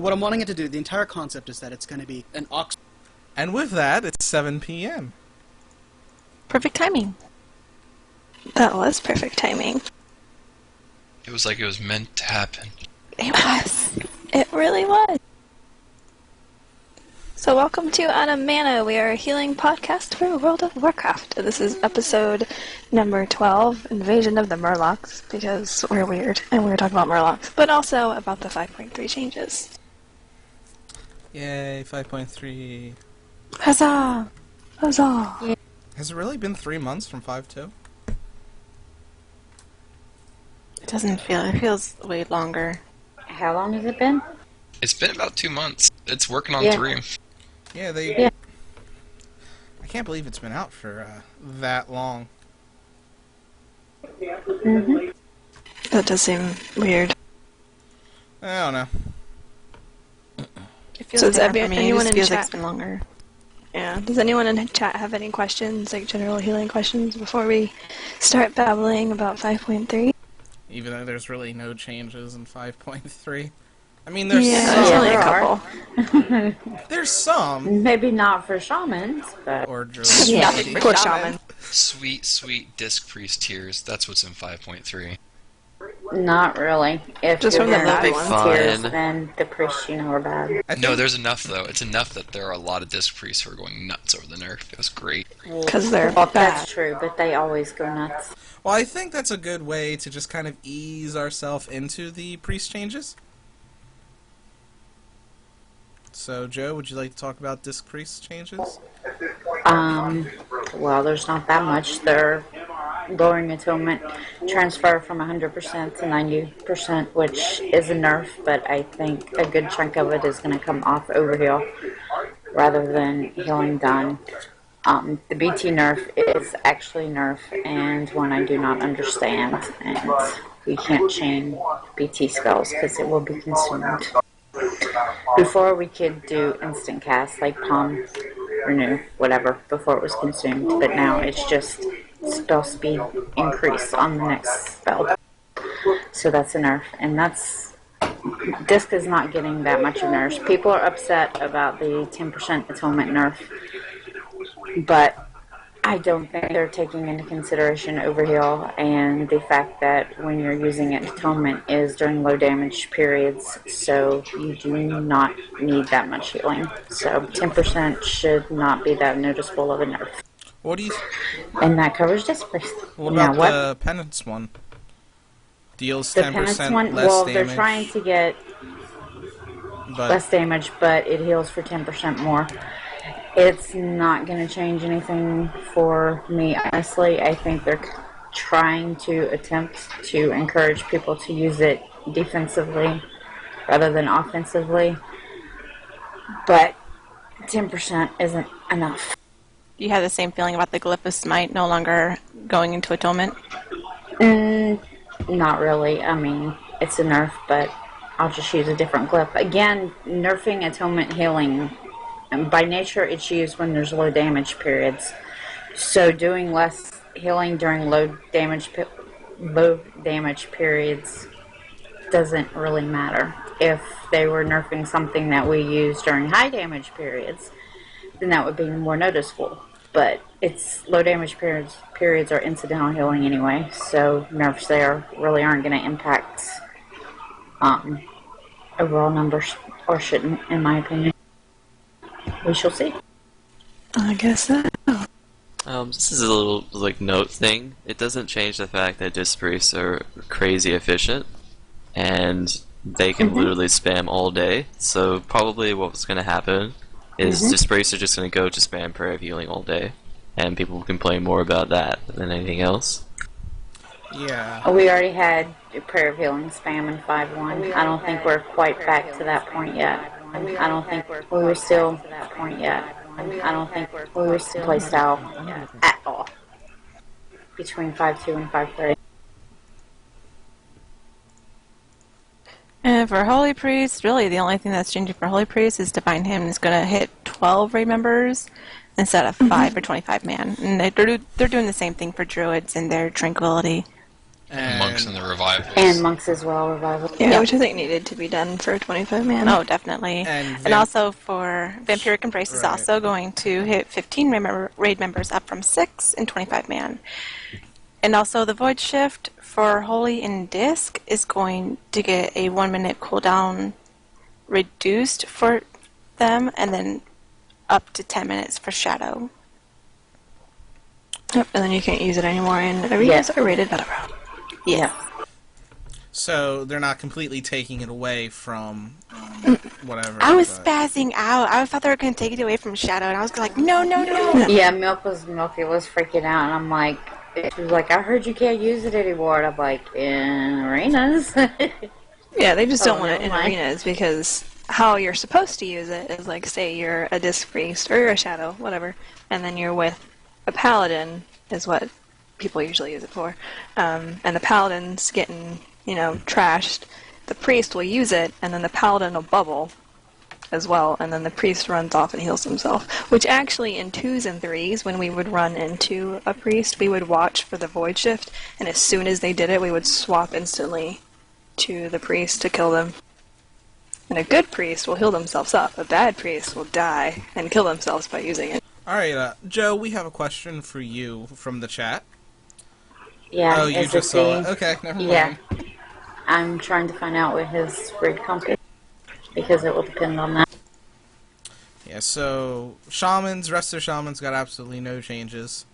What I'm wanting it to do, the entire concept is that it's going to be an ox. And with that, it's 7 p.m. Perfect timing. That was perfect timing. It was like it was meant to happen. It was. It really was. So welcome to Anamana. We are a healing podcast for World of Warcraft. This is episode number 12, Invasion of the Murlocs, because we're weird, and we're talking about Murlocs, but also about the 5.3 changes. Yay, 5.3. Huzzah! Huzzah! Yeah. Has it really been 3 months from 5.2? It doesn't feel, it feels way longer. How long has it been? It's been about 2 months. It's working on 3. Yeah, I can't believe it's been out for that long. Mm-hmm. That does seem weird. I don't know. It feels so does anyone in feels chat? like it's been longer. Yeah. Does anyone in chat have any questions, like general healing questions, before we start babbling about 5.3? Even though there's really no changes in 5.3. I mean, there's there's only a couple. There's some. Maybe not for shamans, but... Or druids. Nothing for shaman. Sweet, sweet Disc Priest tears. That's what's in 5.3. Not really. If Just you're from the not big volunteers, then the priests you know are bad. No, there's enough, though. It's enough that there are a lot of Disc Priests who are going nuts over the nerf. It was great. Because they're Well, bad. that's true, but they always go nuts. Well, I think that's a good way to just kind of ease ourselves into the priest changes. So, Joe, would you like to talk about Disc Priest changes? Well, there's not that much. They're lowering atonement transfer from 100% to 90%, which is a nerf, but I think a good chunk of it is going to come off overheal rather than healing done. The BT nerf is actually nerf, and one I do not understand, and we can't chain BT spells because it will be consumed. Before we could do instant cast, like Palm, Renew, whatever, before it was consumed, but now it's just spell speed increase on the next spell. So that's a nerf, and Disc is not getting that much of nerfs. People are upset about the 10% atonement nerf, but I don't think they're taking into consideration overheal and the fact that when you're using it, atonement is during low damage periods, so you do not need that much healing. So 10% should not be that noticeable of a nerf. What do you... And that covers Disc Priest. What about the Penance one? Deals 10% Penance one, less well, damage. they're trying to get less damage, but it heals for 10% more. It's not going to change anything for me, honestly. I think they're trying to attempt to encourage people to use it defensively rather than offensively. But 10% isn't enough. You have the same feeling about the Glyph of Smite no longer going into atonement? Not really. I mean, it's a nerf, but I'll just use a different glyph. Again, nerfing atonement healing, and by nature it's used when there's low damage periods. So doing less healing during low damage periods doesn't really matter. If they were nerfing something that we use during high damage periods, then that would be more noticeable. But it's low damage periods are incidental healing anyway, so nerfs there really aren't going to impact overall numbers, or shouldn't, in my opinion. We shall see. I guess so. This is a little note thing. It doesn't change the fact that Disc Priests are crazy efficient, and they can literally spam all day. So probably what's going to happen is Disc Priests are just going to go to spam Prayer of Healing all day, and people will complain more about that than anything else. Yeah. We already had Prayer of Healing spam in 5.1. I don't think we're quite back to that point yet. I don't think we were still to that point yet. I don't think we were still playstyle at all between 5.2 and 5.3. And for Holy Priest, really the only thing that's changing for Holy Priest is Divine Hymn is going to hit 12 raid members instead of 5 or 25 man. And they're doing the same thing for Druids and their Tranquility. And monks and the revivals. And monks as well, revival. Yeah, which I think needed to be done for 25 man. Oh, definitely. And also for Vampiric Embrace is also going to hit 15 raid members up from 6 in 25 man. And also the Void Shift for Holy and Disc is going to get a 1 minute cooldown reduced for them, and then up to 10 minutes for Shadow. Yep, and then you can't use it anymore in arenas or rated battle round. Yeah. So they're not completely taking it away from whatever. I was spazzing out. I thought they were going to take it away from Shadow, and I was like, no. Yeah, Milky was freaking out, and I'm like, she was like, I heard you can't use it anymore. And I'm like, in arenas? Yeah, they just don't want it in arenas, because how you're supposed to use it is, like, say you're a Disc Priest, or you're a Shadow, whatever, and then you're with a Paladin, is what people usually use it for, and the Paladin's getting, trashed. The Priest will use it, and then the Paladin will bubble as well, and then the Priest runs off and heals himself. Which actually, in 2s and 3s, when we would run into a Priest, we would watch for the Void Shift, and as soon as they did it, we would swap instantly to the Priest to kill them. And a good Priest will heal themselves up. A bad Priest will die and kill themselves by using it. Alright, Joe, we have a question for you from the chat. Yeah. Oh, you just saw it. Okay, never mind. Yeah. I'm trying to find out what his raid comp is, because it will depend on that. Yeah, so rest of their shamans got absolutely no changes.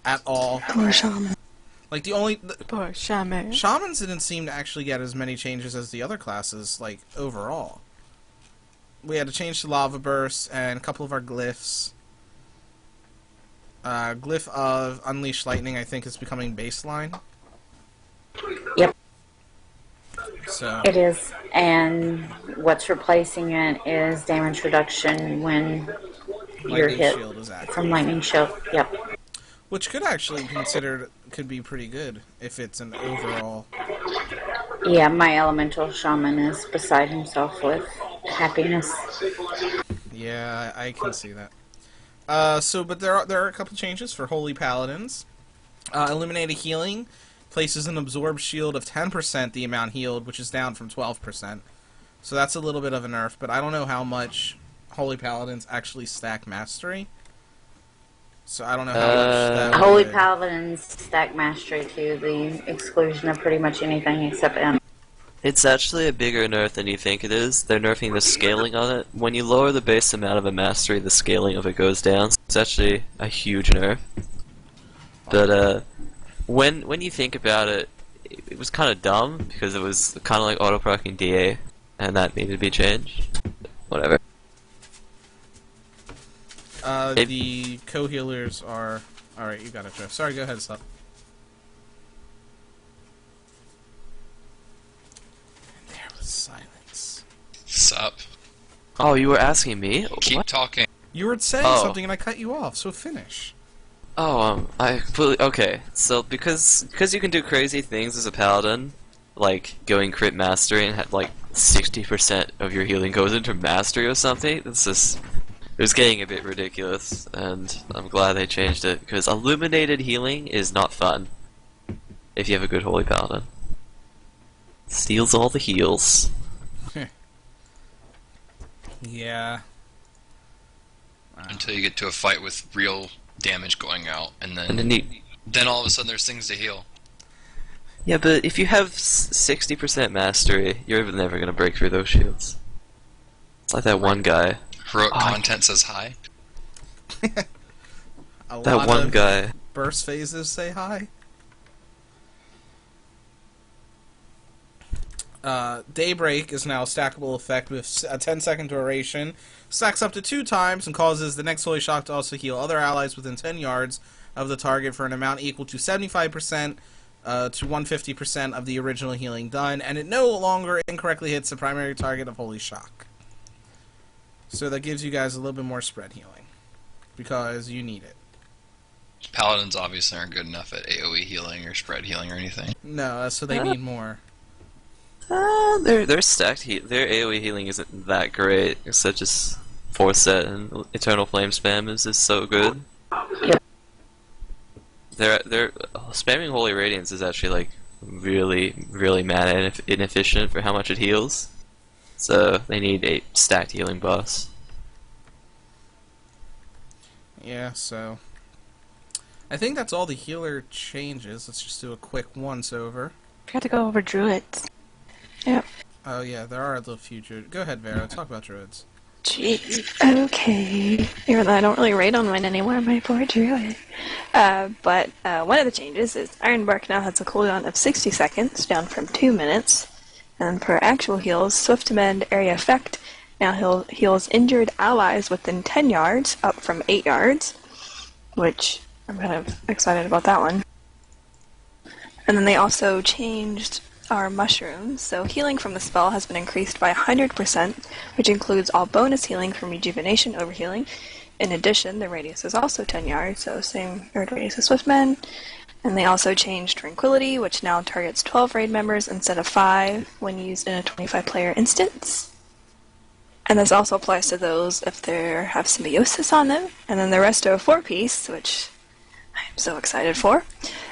At all. Poor shaman. Like, Poor Shaman. Shamans didn't seem to actually get as many changes as the other classes, like, overall. We had to change to Lava Burst and a couple of our glyphs. Glyph of Unleash Lightning, I think, is becoming baseline. Yep. So It is. And what's replacing it is damage reduction when you're Lightning hit Shield is active. from Lightning Shield. Yep. Which could actually could be pretty good if it's an overall. Yeah, my elemental shaman is beside himself with happiness. Yeah, I can see that. But there are a couple changes for Holy Paladins. Illuminated Healing places an absorb shield of 10% the amount healed, which is down from 12%. So that's a little bit of a nerf, but I don't know how much Holy Paladins actually stack Mastery. So I don't know how much that Holy would... Paladins stack Mastery to the exclusion of pretty much anything except M. It's actually a bigger nerf than you think it is. They're nerfing the scaling on it. When you lower the base amount of a mastery, the scaling of it goes down. So it's actually a huge nerf. But when you think about it, it was kind of dumb because it was kind of like auto-proccing DA, and that needed to be changed. Whatever. The co-healers are... Alright, you got it, Joe. Sorry, go ahead, stop. And there was silence. Sup? Oh, you were asking me? Keep What? talking. You were saying Oh. something and I cut you off, so finish. Oh, I completely... Okay, so because you can do crazy things as a paladin, like going crit mastery and have like 60% of your healing goes into mastery or something, it's just... It was getting a bit ridiculous, and I'm glad they changed it, because illuminated healing is not fun if you have a good holy paladin. Steals all the heals. Yeah. Until you get to a fight with real damage going out, and And then you... then all of a sudden there's things to heal. Yeah, but if you have 60% mastery, you're never gonna break through those shields. It's like that one guy. Heroic content says hi. That one guy. Burst phases say hi. Daybreak is now a stackable effect with a 10-second duration. Stacks up to 2 times and causes the next Holy Shock to also heal other allies within 10 yards of the target for an amount equal to 75% to 150% of the original healing done, and it no longer incorrectly hits the primary target of Holy Shock. So that gives you guys a little bit more spread healing, because you need it. Paladins obviously aren't good enough at AoE healing or spread healing or anything. No, so they need more. Their stacked their AoE healing isn't that great, except just Force Set and Eternal Flame Spam is just so good. they're spamming Holy Radiance is actually like really mana inefficient for how much it heals. So they need a stacked healing boss. Yeah, so I think that's all the healer changes. Let's just do a quick once-over. Got to go over druids. Yep. Oh yeah, there are a little few druids. Go ahead, Vera. Talk about druids. Jeez. Okay. Even though I don't really rate on mine anymore, my poor druid. But one of the changes is Ironbark now has a cooldown of 60 seconds, down from 2 minutes. And for actual heals, Swift Mend Area Effect now heals injured allies within 10 yards, up from 8 yards, which I'm kind of excited about that one. And then they also changed our mushrooms, so healing from the spell has been increased by 100%, which includes all bonus healing from rejuvenation over healing. In addition, the radius is also 10 yards, so same radius as Swiftmen. And they also changed Tranquility, which now targets 12 raid members instead of 5 when used in a 25-player instance. And this also applies to those if they have symbiosis on them. And then the Resto 4-piece, which I am so excited for,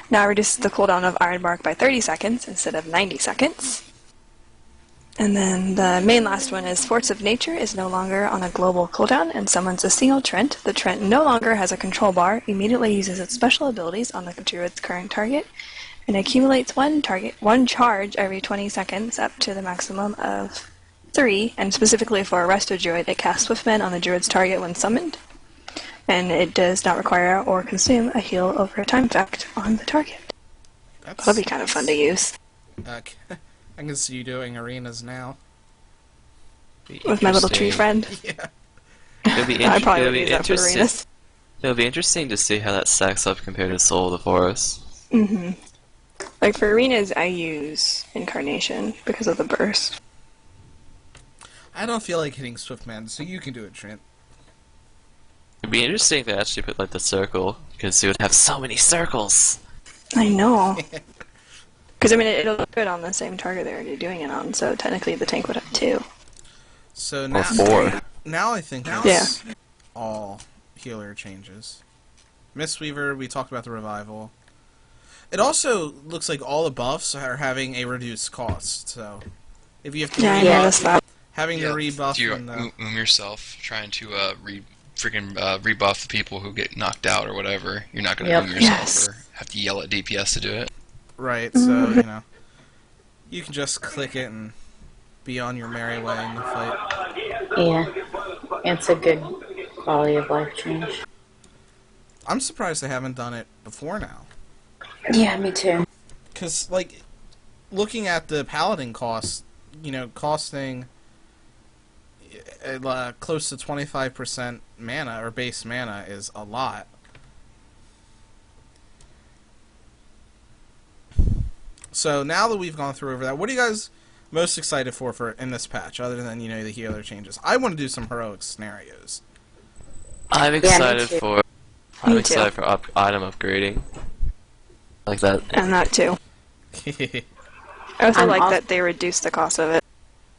now reduces the cooldown of Ironbark by 30 seconds instead of 90 seconds. And then the main last one is Force of Nature is no longer on a global cooldown and summons a single Trent. The Trent no longer has a control bar, immediately uses its special abilities on the druid's current target, and accumulates one charge every 20 seconds up to the maximum of 3, and specifically for a Resto Druid, it casts Swiftmen on the druid's target when summoned. And it does not require or consume a heal over a time effect on the target. That'll be kind of fun to use. I can see you doing arenas now. With my little tree friend. Yeah. It'll be I probably would use that for arenas. It'll be interesting to see how that stacks up compared to Soul of the Forest. Mm-hmm. Like for arenas, I use Incarnation because of the burst. I don't feel like hitting Swiftman, so you can do it, Trent. It'd be interesting if they actually put like the circle, because you would have so many circles. I know. Because I mean, it'll look good on the same target they're already doing it on, so technically the tank would have 2. So Or now, 4. now I think that's all healer changes. Mistweaver, we talked about the revival. It also looks like all the buffs are having a reduced cost. So if you have to having to rebuff you and yourself trying to rebuff the people who get knocked out or whatever, you're not going to yourself or have to yell at DPS to do it. Right, so you know, you can just click it and be on your merry way in the fight. Yeah, it's a good quality of life change. I'm surprised they haven't done it before now. Yeah, me too. Because, like, looking at the paladin cost, you know, costing close to 25% mana, or base mana, is a lot. So, now that we've gone through over that, what are you guys most excited for in this patch, other than, you know, the healer changes? I want to do some heroic scenarios. I'm excited for item upgrading. Like that. And that too. I also like that they reduced the cost of it.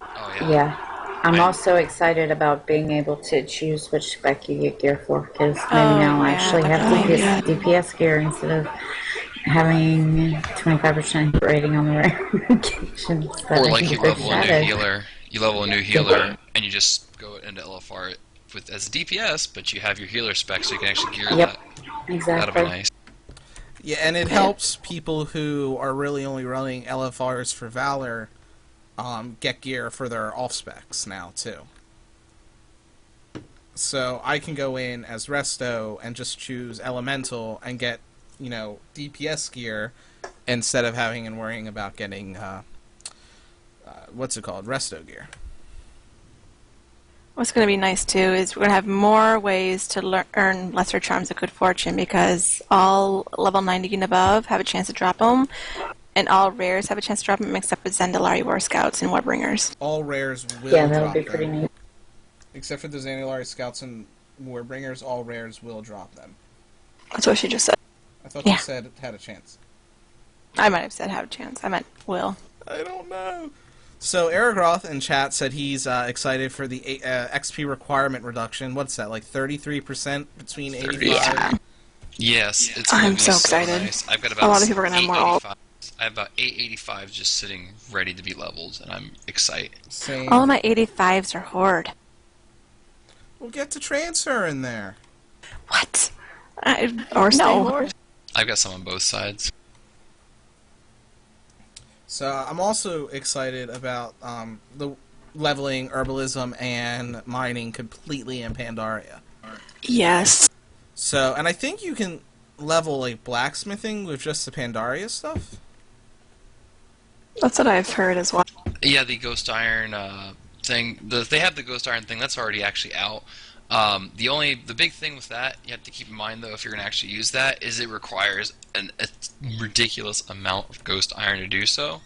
Oh, yeah. Yeah. I'm also excited about being able to choose which spec you get gear for, because maybe now I actually have DPS gear instead of having 25% rating on the ramifications. Or like you level a new healer, and you just go into LFR as DPS, but you have your healer spec, so you can actually gear that. Exactly. That'll be nice. Yeah, and it helps people who are really only running LFRs for Valor get gear for their off specs now too. So I can go in as Resto and just choose Elemental and get, you know, DPS gear instead of having and worrying about getting what's it called, Resto gear. What's going to be nice, too, is we're going to have more ways to earn Lesser Charms of Good Fortune, because all level 90 and above have a chance to drop them, and all rares have a chance to drop them, except for Zandalari War Scouts and Warbringers. All rares will that'll drop be pretty neat. Except for the Zandalari Scouts and Warbringers, all rares will drop them. That's what she just said. I thought you said it had a chance. I might have said have a chance. I meant will. I don't know. So Aragroth in chat said he's excited for the XP requirement reduction. What's that, like 33% between 85? Yes, it's going to I'm be so excited. nice. I've got about A lot of people are going to have more all. I have about 885 just sitting ready to be leveled, and I'm excited. Same. All of my 85s are Horde. We'll get to transfer in there. What? Or stay no. Horde. I've got some on both sides. So I'm also excited about the leveling herbalism and mining completely in Pandaria. Yes. So, and I think you can level like blacksmithing with just the Pandaria stuff. That's what I've heard as well. Yeah, the Ghost Iron thing. They have the Ghost Iron thing. That's already actually out. The big thing with that, you have to keep in mind though, if you're going to actually use that, is it requires a ridiculous amount of Ghost Iron to do so.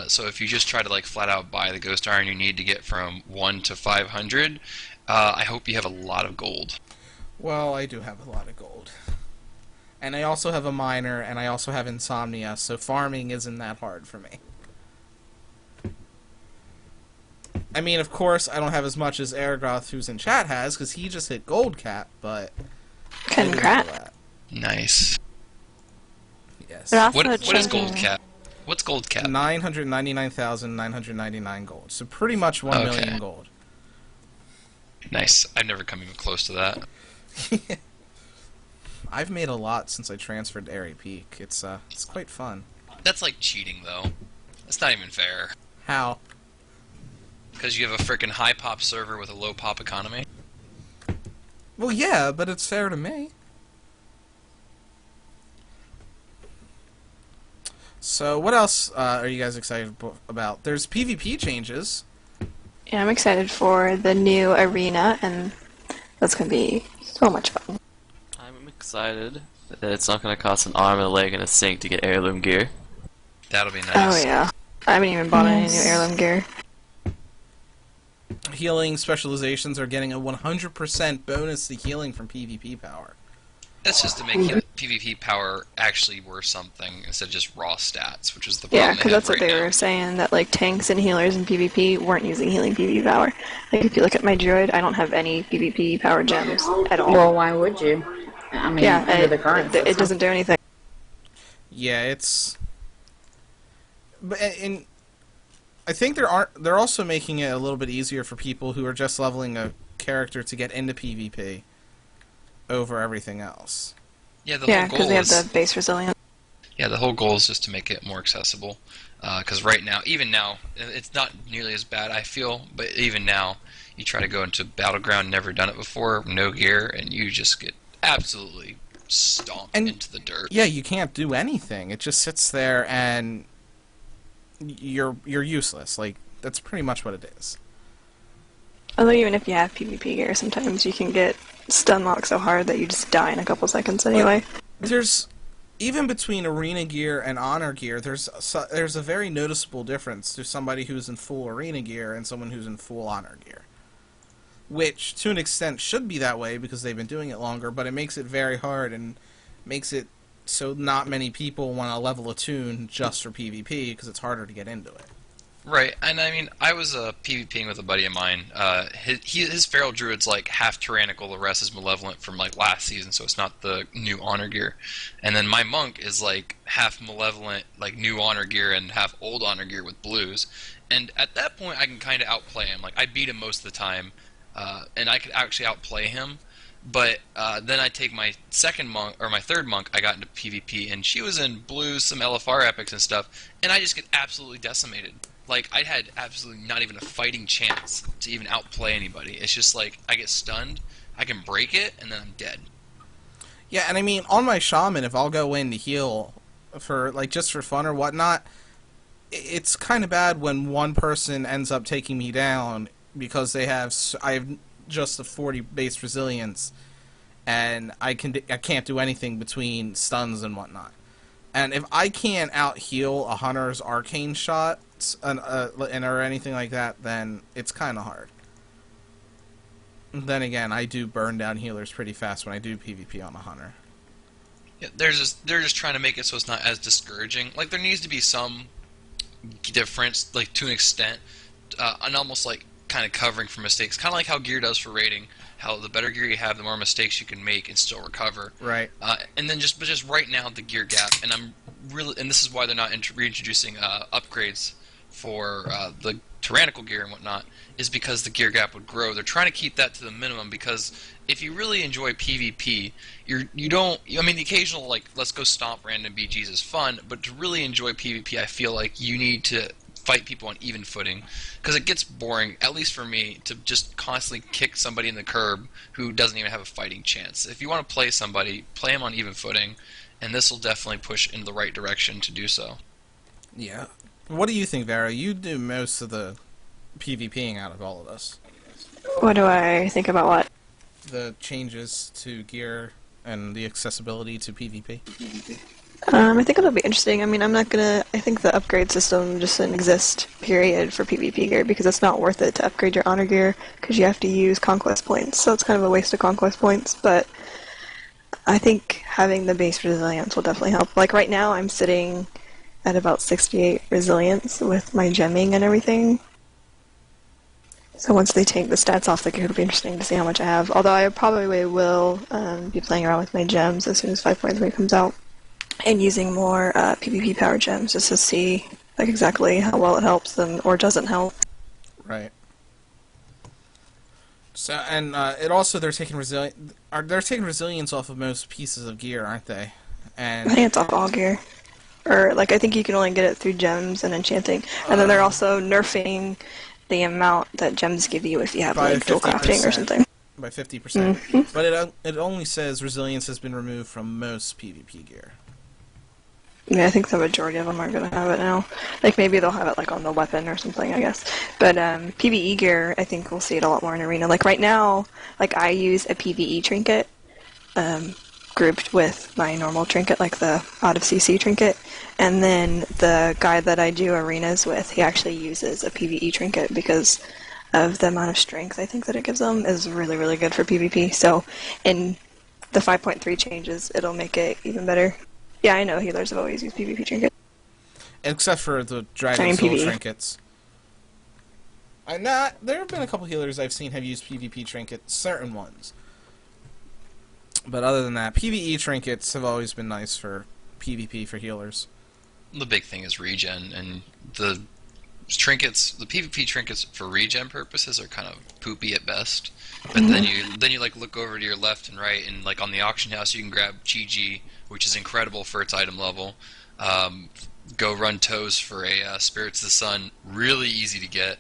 So if you just try to like flat out buy the Ghost Iron you need to get from 1 to 500, I hope you have a lot of gold. Well, I do have a lot of gold. And I also have a miner, and I also have insomnia, so farming isn't that hard for me. I mean, of course, I don't have as much as Aragoth, who's in chat, has, because he just hit gold cap, but... Congrats. Nice. Yes. They're also What is changing- gold cap? What's gold cap? 999,999 gold. So pretty much 1 million gold. Nice. I've never come even close to that. I've made a lot since I transferred to Airy Peak. It's quite fun. That's like cheating, though. That's not even fair. How? Because you have a freaking high pop server with a low pop economy. Well, yeah, but it's fair to me. So, what else are you guys excited about? There's PvP changes. Yeah, I'm excited for the new arena, and that's going to be so much fun. I'm excited that it's not going to cost an arm, a leg, and a sink to get heirloom gear. That'll be nice. Oh, yeah. I haven't even bought any new heirloom gear. Healing specializations are getting a 100% bonus to healing from PvP power. That's just to make PvP power actually worth something instead of just raw stats, which is the problem. Yeah, because that's what they were saying, that like tanks and healers in PvP weren't using healing PvP power. Like if you look at my druid, I don't have any PvP power gems at all. Well, why would you? I mean, under the current it doesn't do anything. Yeah, it's... But and I think they're also making it a little bit easier for people who are just leveling a character to get into PvP over everything else. Yeah, the whole goal because they have the base resilience. Yeah, the whole goal is just to make it more accessible. Because right now, even now, it's not nearly as bad, I feel. But even now, you try to go into Battleground, never done it before, no gear, and you just get absolutely stomped into the dirt. Yeah, you can't do anything. It just sits there, and you're useless. Like, that's pretty much what it is. Although even if you have PvP gear, sometimes you can get stun locked so hard that you just die in a couple seconds anyway. There's even between arena gear and honor gear, there's a very noticeable difference to somebody who's in full arena gear and someone who's in full honor gear. Which, to an extent, should be that way because they've been doing it longer, but it makes it very hard and makes it so not many people want to level a tune just for PvP because it's harder to get into it. Right, and I mean, I was PvPing with a buddy of mine. His feral druid's like half tyrannical, the rest is malevolent from like last season, so it's not the new honor gear. And then my monk is like half malevolent, like new honor gear, and half old honor gear with blues. And at that point, I can kind of outplay him. Like I beat him most of the time, and I could actually outplay him. But then I take my second monk, or my third monk, I got into PvP, and she was in blues, some LFR epics and stuff, and I just get absolutely decimated. Like, I had absolutely not even a fighting chance to even outplay anybody. It's just like, I get stunned, I can break it, and then I'm dead. Yeah, and I mean, on my shaman, if I'll go in to heal for, like, just for fun or whatnot, it's kind of bad when one person ends up taking me down because I have just a 40 base resilience, and I can't do anything between stuns and whatnot. And if I can't out-heal a hunter's arcane shot, or anything like that, then it's kind of hard. Then again, I do burn down healers pretty fast when I do PvP on a hunter. Yeah, they're just trying to make it so it's not as discouraging. Like, there needs to be some difference, like, to an extent, and almost, like, kind of covering for mistakes. Kind of like how gear does for raiding. how the better gear you have, the more mistakes you can make and still recover. Right. And then just right now the gear gap, and this is why they're not reintroducing upgrades for the tyrannical gear and whatnot, is because the gear gap would grow. They're trying to keep that to the minimum because if you really enjoy PvP, you don't. I mean, the occasional like let's go stomp random BGs is fun, but to really enjoy PvP, I feel like you need to fight people on even footing, because it gets boring, at least for me, to just constantly kick somebody in the curb who doesn't even have a fighting chance. If you want to play somebody, play them on even footing, and this will definitely push in the right direction to do so. Yeah. What do you think, Vera? You do most of the PvPing out of all of us. What do I think about what? The changes to gear and the accessibility to PvP. I think it'll be interesting. I mean, I think the upgrade system just shouldn't exist, period, for PvP gear, because it's not worth it to upgrade your honor gear, because you have to use conquest points, so it's kind of a waste of conquest points, but I think having the base resilience will definitely help. Like, right now, I'm sitting at about 68 resilience with my gemming and everything. So once they take the stats off the gear, it'll be interesting to see how much I have. Although I probably will be playing around with my gems as soon as 5.3 comes out, and using more PvP power gems just to see like exactly how well it helps them or doesn't help. Right. So and it also they're taking resilience off of most pieces of gear, aren't they? And I think it's off all gear. Or like I think you can only get it through gems and enchanting, and then they're also nerfing the amount that gems give you if you have like dual crafting or something. By 50%. But it only says resilience has been removed from most PvP gear. Yeah, I think the majority of them are going to have it now. Like, maybe they'll have it, like, on the weapon or something, I guess. But, PvE gear, I think we'll see it a lot more in Arena. Like, right now, like, I use a PvE trinket, grouped with my normal trinket, like the out of CC trinket. And then the guy that I do arenas with, he actually uses a PvE trinket because of the amount of strength I think that it gives them is really, really good for PvP. So, in the 5.3 changes, it'll make it even better. Yeah, I know healers have always used PvP trinkets. Except for the Dragon Soul PvE. trinkets. There have been a couple healers I've seen have used PvP trinkets, certain ones. But other than that, PvE trinkets have always been nice for PvP for healers. The big thing is regen, and the trinkets, the PvP trinkets for regen purposes are kind of poopy at best. But then you like look over to your left and right, and like on the auction house you can grab GG, which is incredible for its item level. Go run toes for a Spirits of the Sun, really easy to get.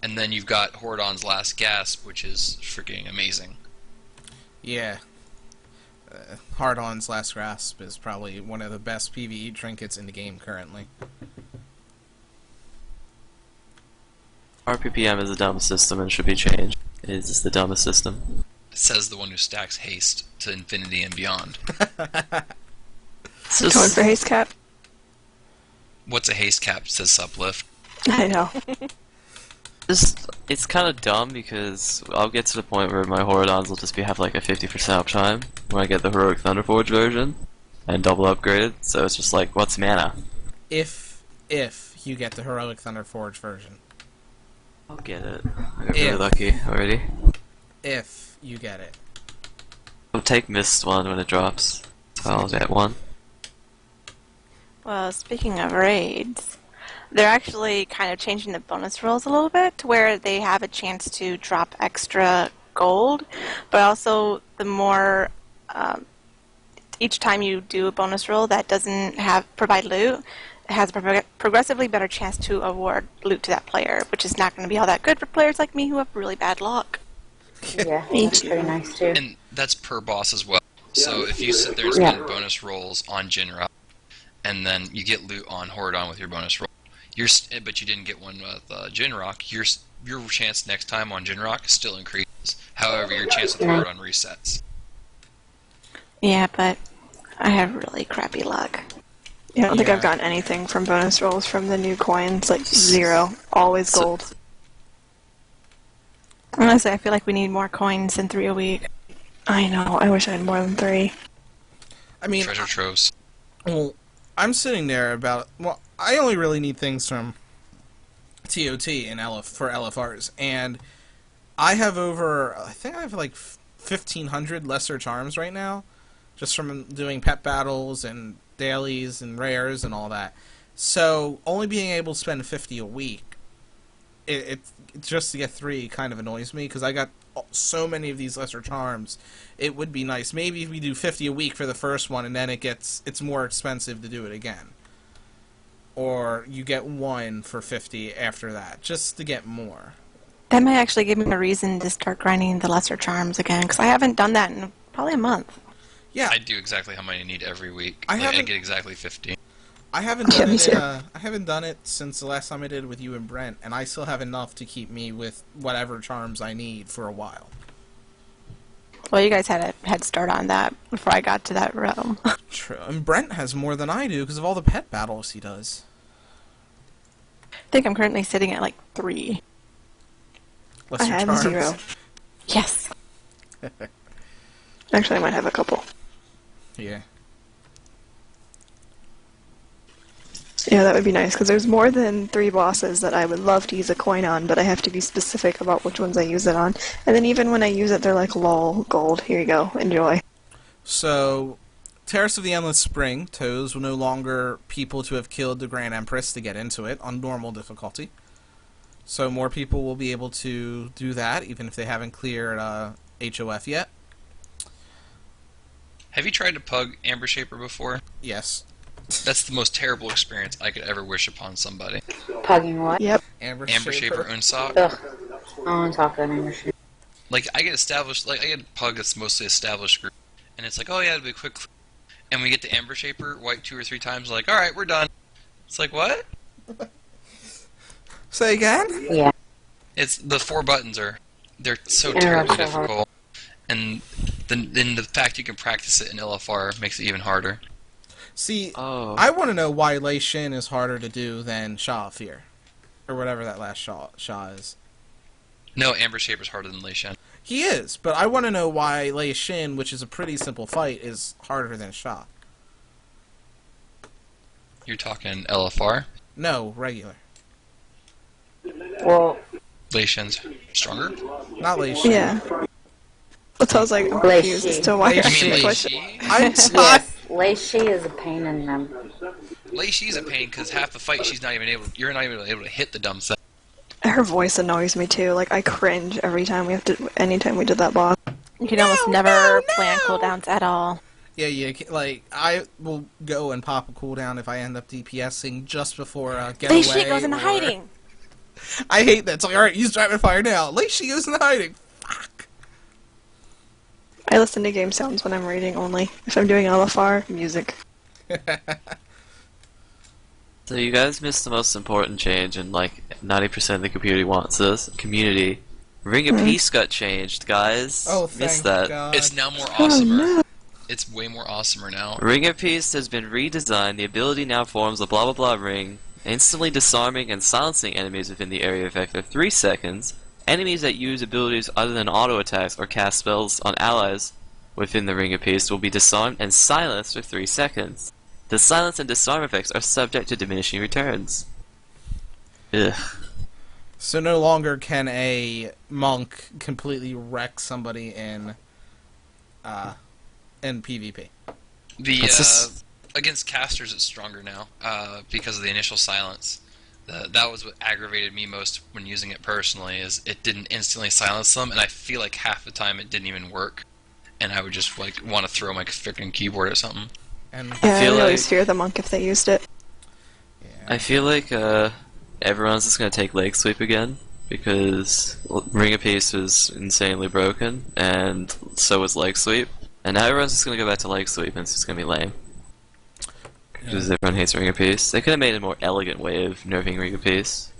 And then you've got Hordon's Last Gasp, which is freaking amazing. Yeah. Hard-On's Last Grasp is probably one of the best PvE trinkets in the game currently. RPPM is a dumb system and should be changed. It is the dumbest system. Says the one who stacks haste to infinity and beyond. It's Going just, for haste cap? What's a haste cap? Says Suplift. I know. it's kind of dumb because I'll get to the point where my Horodons will just have like a 50% uptime when I get the Heroic Thunderforge version and double upgraded, so it's just like, what's mana? If you get the Heroic Thunderforge version. I'll get it. I got really lucky already. If you get it. I'll take Mist one when it drops, so I'll get one. Well, speaking of raids, they're actually kind of changing the bonus rules a little bit to where they have a chance to drop extra gold, but also the more each time you do a bonus roll that doesn't provide loot, it has a progressively better chance to award loot to that player, which is not going to be all that good for players like me who have really bad luck. Yeah, that's pretty nice too. And that's per boss as well. So if you sit there and spend bonus rolls on Jinra, and then you get loot on Horodon with your bonus roll, but you didn't get one with Jinrock, your chance next time on Jinrock still increases. However, your chance with Horodon resets. Yeah, but I have really crappy luck. Yeah, I don't think I've gotten anything from bonus rolls from the new coins, like 0. Always gold. Honestly, I feel like we need more coins than 3 a week. I know, I wish I had more than 3. I mean, Treasure troves. Well, I'm sitting there I only really need things from TOT and for LFRs, and I think I have like 1,500 lesser charms right now, just from doing pet battles and dailies and rares and all that. So only being able to spend 50 a week, it just to get 3 kind of annoys me, because I got so many of these lesser charms. It would be nice. Maybe if we do 50 a week for the first one, and then it's more expensive to do it again. Or you get 1 for 50 after that, just to get more. That might actually give me a reason to start grinding the lesser charms again, because I haven't done that in probably a month. Yeah, I do exactly how many I need every week. I get exactly 50. I haven't done it. I haven't done it since the last time I did it with you and Brent, and I still have enough to keep me with whatever charms I need for a while. Well, you guys had a head start on that before I got to that realm. True, and Brent has more than I do because of all the pet battles he does. I think I'm currently sitting at like 3. Lesser I have charms. 0. Yes. Actually, I might have a couple. Yeah. Yeah, that would be nice, because there's more than 3 bosses that I would love to use a coin on, but I have to be specific about which ones I use it on. And then even when I use it, they're like, lol, gold, here you go, enjoy. So, Terrace of the Endless Spring, Toes will no longer people to have killed the Grand Empress to get into it on normal difficulty. So more people will be able to do that, even if they haven't cleared HOF yet. Have you tried to pug Amber Shaper before? Yes. That's the most terrible experience I could ever wish upon somebody. Pugging what? Yep. Amber Shaper Unsock. Ugh. I want to talk about Amber Shaper. Like, I get a pug that's mostly established group, and it's like, oh yeah, it'll be quick. And we get to Amber Shaper, wipe 2 or 3 times, like, alright, we're done. It's like, what? Say again? Yeah. It's, the 4 buttons they're so terribly difficult. And then the fact you can practice it in LFR makes it even harder. See, I want to know why Lei Shin is harder to do than Sha of Fear. Or whatever that last Sha is. No, Amber Shaper's harder than Lei Shin. He is, but I want to know why Lei Shin, which is a pretty simple fight, is harder than Sha. You're talking LFR? No, regular. Well, Lei Shin's stronger? Not Lei Shin. Yeah. So I was like, I'm confused as to why you're Lei asking the Lei question. Shi? I'm not. yes, Lei Shi is a pain in them. Lei Shi's a pain because half the fight you're not even able to hit the dumb thing. Her voice annoys me too. Like, I cringe anytime we did that boss. You can almost never plan cooldowns at all. Yeah, like, I will go and pop a cooldown if I end up DPSing just before getaway. Lei Shi goes into hiding. I hate that. It's like, alright, use Dragon Fire now. Lei Shi goes into hiding. Fuck. I listen to game sounds when I'm reading only. If I'm doing LFR, music. So you guys missed the most important change, and like 90% of the community wants this. Community. Ring of Peace got changed, guys. Oh, missed thank that. God. It's now more awesomer. It's way more awesomer now. Ring of Peace has been redesigned. The ability now forms a blah blah blah ring, instantly disarming and silencing enemies within the area effect for 3 seconds. Enemies that use abilities other than auto attacks or cast spells on allies within the Ring of Peace will be disarmed and silenced for 3 seconds. The silence and disarm effects are subject to diminishing returns. Ugh. So no longer can a monk completely wreck somebody in PvP. Against casters, it's stronger now because of the initial silence. That was what aggravated me most when using it personally. Is it didn't instantly silence them, and I feel like half the time it didn't even work, and I would just like want to throw my freaking keyboard at something. And Yeah, I feel would always like- fear the monk if they used it. I feel like everyone's just gonna take leg sweep again because Ring of Peace was insanely broken, and so was leg sweep. And now everyone's just gonna go back to leg sweep, and it's just gonna be lame. Because everyone hates Ring of Peace. They could have made a more elegant way of nerfing Ring of Peace.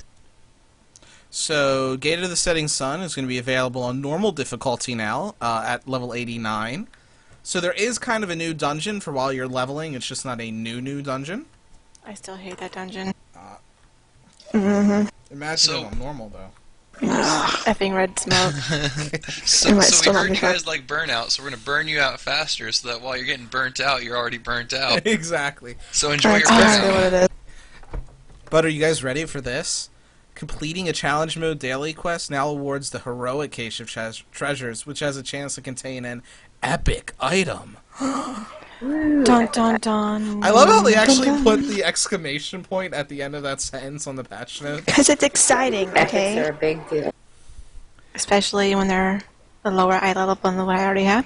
So, Gate of the Setting Sun is going to be available on normal difficulty now, at level 89. So there is kind of a new dungeon for while you're leveling, it's just not a new dungeon. I still hate that dungeon. Imagine it on normal, though. Effing red smoke. So might we still not heard be you guys like burnout, so we're gonna burn you out faster, so that while you're getting burnt out, you're already burnt out. Exactly. So enjoy That's your basically burnout. what it is. But are you guys ready for this? Completing a challenge mode daily quest now awards the heroic cache of treasures, which has a chance to contain an epic item. Dun dun dun. I love how they actually put the exclamation point at the end of that sentence on the patch notes. Because it's exciting, Epics okay? are a big deal. Especially when they're the lower eye level than the one I already have.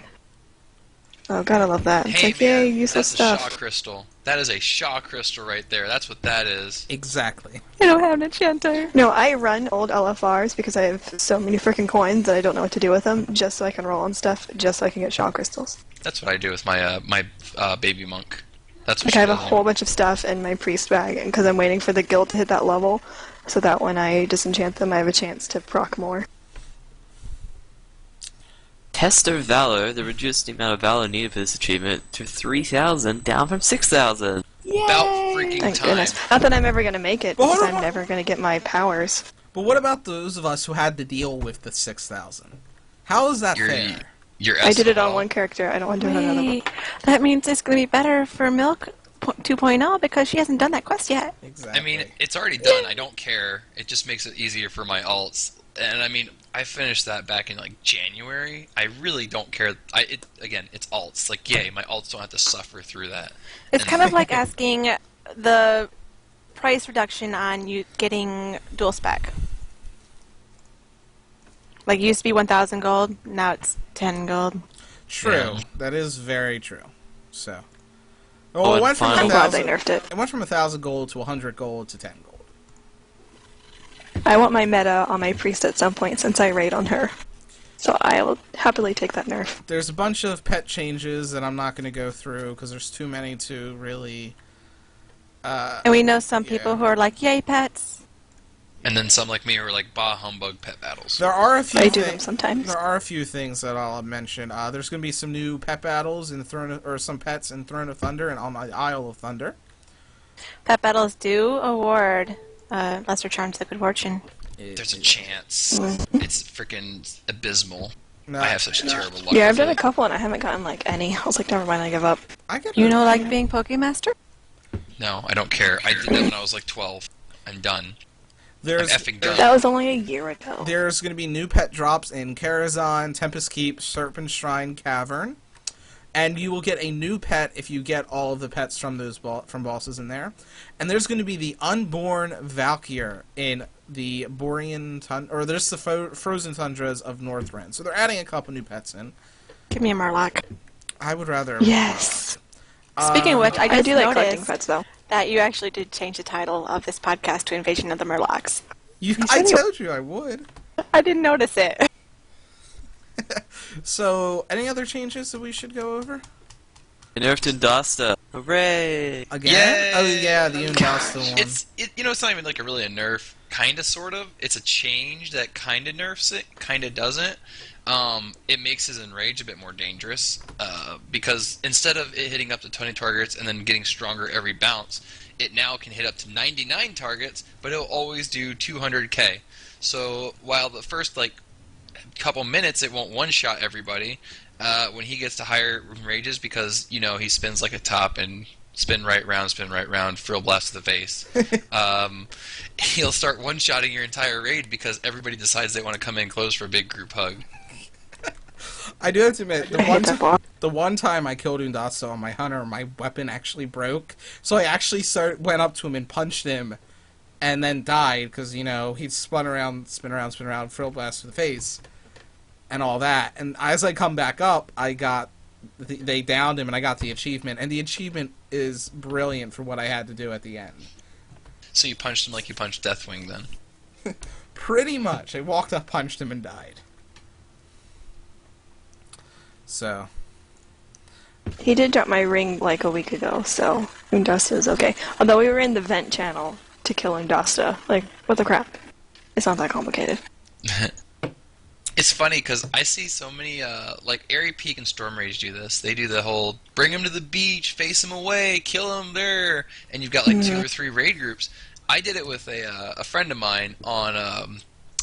Oh, God, I love that. It's Hey, like, yay, man, useless that's a stuff. Shaw crystal. That is a Shaw crystal right there. That's what that is. Exactly. I don't have an enchanter. No, I run old LFRs because I have so many freaking coins that I don't know what to do with them, just so I can roll on stuff, just so I can get Shaw crystals. That's what I do with my baby monk. That's what Like, I have a does. whole bunch of stuff in my priest bag, because I'm waiting for the guild to hit that level, so that when I disenchant them, I have a chance to proc more. Tester Valor, the reduced the amount of Valor needed for this achievement to 3,000, down from 6,000. About freaking Thank time. goodness. Not that I'm ever going to make it, Well, because hold on. I'm never going to get my powers. But what about those of us who had to deal with the 6,000? How is that fair? Your I did it on SOL. one character, I don't want to do it on another one. Wait, that means it's going to be better for Milk 2.0 because she hasn't done that quest yet. Exactly. I mean, it's already done. I don't care. It just makes it easier for my alts. And I mean, I finished that back in like January. I really don't care. It's alts. Like, yay, my alts don't have to suffer through that. It's And- kind of like asking the price reduction on you getting dual spec. Like, it used to be 1,000 gold, now it's 10 gold. True. Yeah. That is very true. So. Oh, Well, it and went from finally- I'm glad they 1,000. nerfed it. It went from 1,000 gold to 100 gold to 10 gold. I want my meta on my priest at some point since I raid on her. So I will happily take that nerf. There's a bunch of pet changes that I'm not going to go through because there's too many to really. And we know some people Yeah. who are like, yay, pets. And then some like me who are like, bah, humbug pet battles. There are a few. I do them sometimes. There are a few things that I'll mention. There's going to be some new pet battles in some pets in Throne of Thunder and on the Isle of Thunder. Pet battles do award lesser charms to good fortune. There's a chance. It's freaking abysmal. No, I have such terrible luck. Yeah, I've with done a it. couple and I haven't gotten like any. I was like, never mind, I give up. I get You the- know, like being Pokemaster? No, I don't care. I did that when I was like 12. I'm done. I'm There's effing done. That was only a year ago. There's going to be new pet drops in Karazhan, Tempest Keep, Serpent Shrine Cavern, and you will get a new pet if you get all of the pets from those from bosses in there. And there's going to be the Unborn Valkyr in the Borean Tundra, or there's the Frozen Tundras of Northrend. So they're adding a couple new pets in. Give me a Murloc. I would rather. Yes. Speaking of which, I just I do like collecting noticed pets though. that you actually did change the title of this podcast to Invasion of the Murlocs. I told you I would. I didn't notice it. So, any other changes that we should go over? They nerfed Indasta. Hooray! Again? Yay! Oh yeah, the Undasta one. It's not even like really a nerf, kinda sort of. It's a change that kinda nerfs it, kinda doesn't. It makes his enrage a bit more dangerous because instead of it hitting up to 20 targets and then getting stronger every bounce, it now can hit up to 99 targets, but it'll always do 200k. So while the first like couple minutes it won't one-shot everybody, when he gets to higher enrages, because he spins like a top and spin right round, frill blast to the face. He'll start one-shotting your entire raid because everybody decides they want to come in close for a big group hug. I do have to admit, the one time I killed Undasta on my hunter, my weapon actually broke. So I actually went up to him and punched him, and then died because he'd spin around, frill blast to the face, and all that. And as I come back up, I got they downed him, and I got the achievement. And the achievement is brilliant for what I had to do at the end. So you punched him like you punched Deathwing then. Pretty much, I walked up, punched him, and died. So. He did drop my ring like a week ago, so Undasta is okay. Although we were in the vent channel to kill Undasta. Like, what the crap? It's not that complicated. It's funny because I see so many, like Airy Peak and Storm Rage do this. They do the whole bring him to the beach, face him away, kill him there, and you've got like 2 or 3 raid groups. I did it with a friend of mine on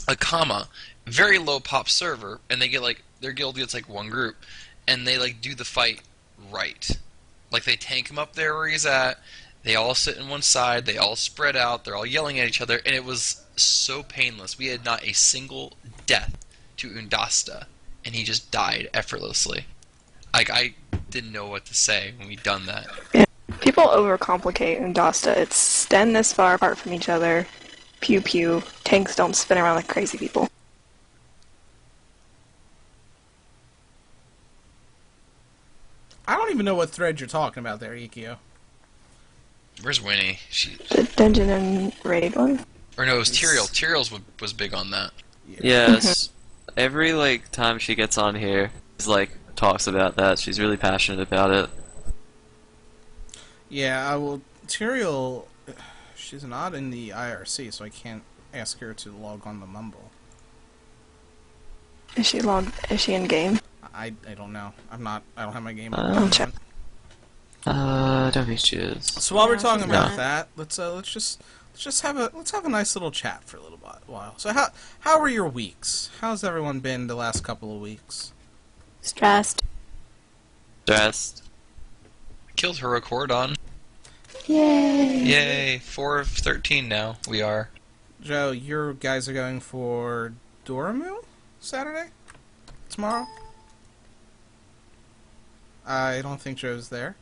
a comma, very low pop server, and they get like their guild gets like 1 group, and they like do the fight right. Like they tank him up there where he's at. They all sit in one side, they all spread out, they're all yelling at each other, and it was so painless. We had not a single death to Undasta, and he just died effortlessly. Like, I didn't know what to say when we done that. Yeah. People overcomplicate Undasta. It's stand this far apart from each other. Pew pew. Tanks don't spin around like crazy people. I don't even know what thread you're talking about there, Ikio. Where's Winnie? The dungeon and raid one? Or no, it was Tyrael. Tyrael's was big on that. Yes. Every, like, time she gets on here, she's, like, talks about that. She's really passionate about it. Yeah, well, Tyrael, she's not in the IRC, so I can't ask her to log on the Mumble. Is she in game? I don't know. I don't have my game I'll on. check. I don't think she is. So while we're talking about No. that, let's have a nice little chat for a little while. So how were your weeks? How's everyone been the last couple of weeks? Stressed. Stressed. Killed Hurricordon. Yay! Yay! 4 of 13 now. We are. Joe, your guys are going for Doromu Saturday? Tomorrow? I don't think Joe's there.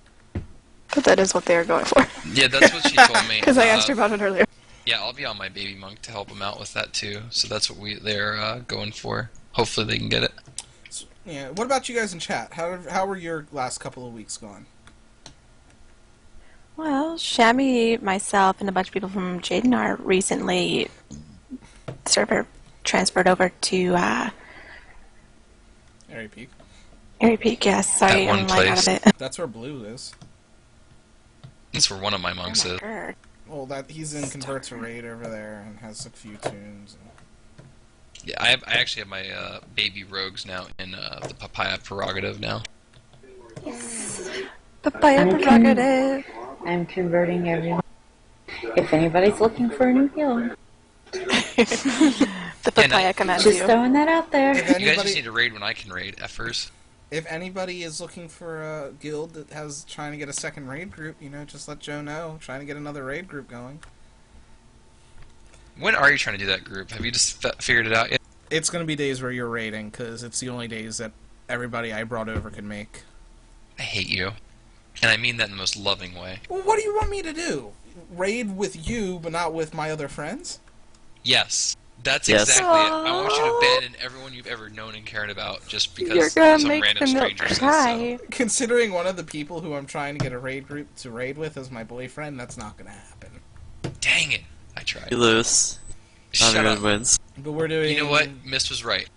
But that is what they are going for. Yeah, that's what she told me. Because I asked her about it earlier. Yeah, I'll be on my baby monk to help them out with that too. So that's what they're going for. Hopefully they can get it. So, yeah. What about you guys in chat? How were your last couple of weeks going? Well, Shammy, myself, and a bunch of people from Jadenar recently server transferred over to Airy Peak. Airy Peak. Yes, sorry, That one I'm like out place. of it. That's where Blue is. That's where one of my monks Oh my is. God. Well, he's in Convert to Raid over there and has a few tunes. Yeah, I actually have my baby rogues now in the Papaya Prerogative now. Papaya prerogative. I'm converting everyone. If anybody's looking for a new heal, The papaya commands just you. throwing that out there. If You guys just need anybody, to raid when I can raid, effers. if anybody is looking for a guild that has trying to get a second raid group, just let Joe know. Trying to get another raid group going. When are you trying to do that group? Have you just figured it out yet? It's going to be days where you're raiding, because it's the only days that everybody I brought over could make. I hate you. And I mean that in the most loving way. Well, what do you want me to do? Raid with you, but not with my other friends? Yes. That's Yes. exactly it. I want you to abandon everyone you've ever known and cared about just You're because gonna some make random the milk stranger says cry. so. Considering one of the people who I'm trying to get a raid group to raid with is my boyfriend, that's not going to happen. Dang it. I tried. You lose. Shut Not up. everyone wins. But we're doing... You know what? Mist was right.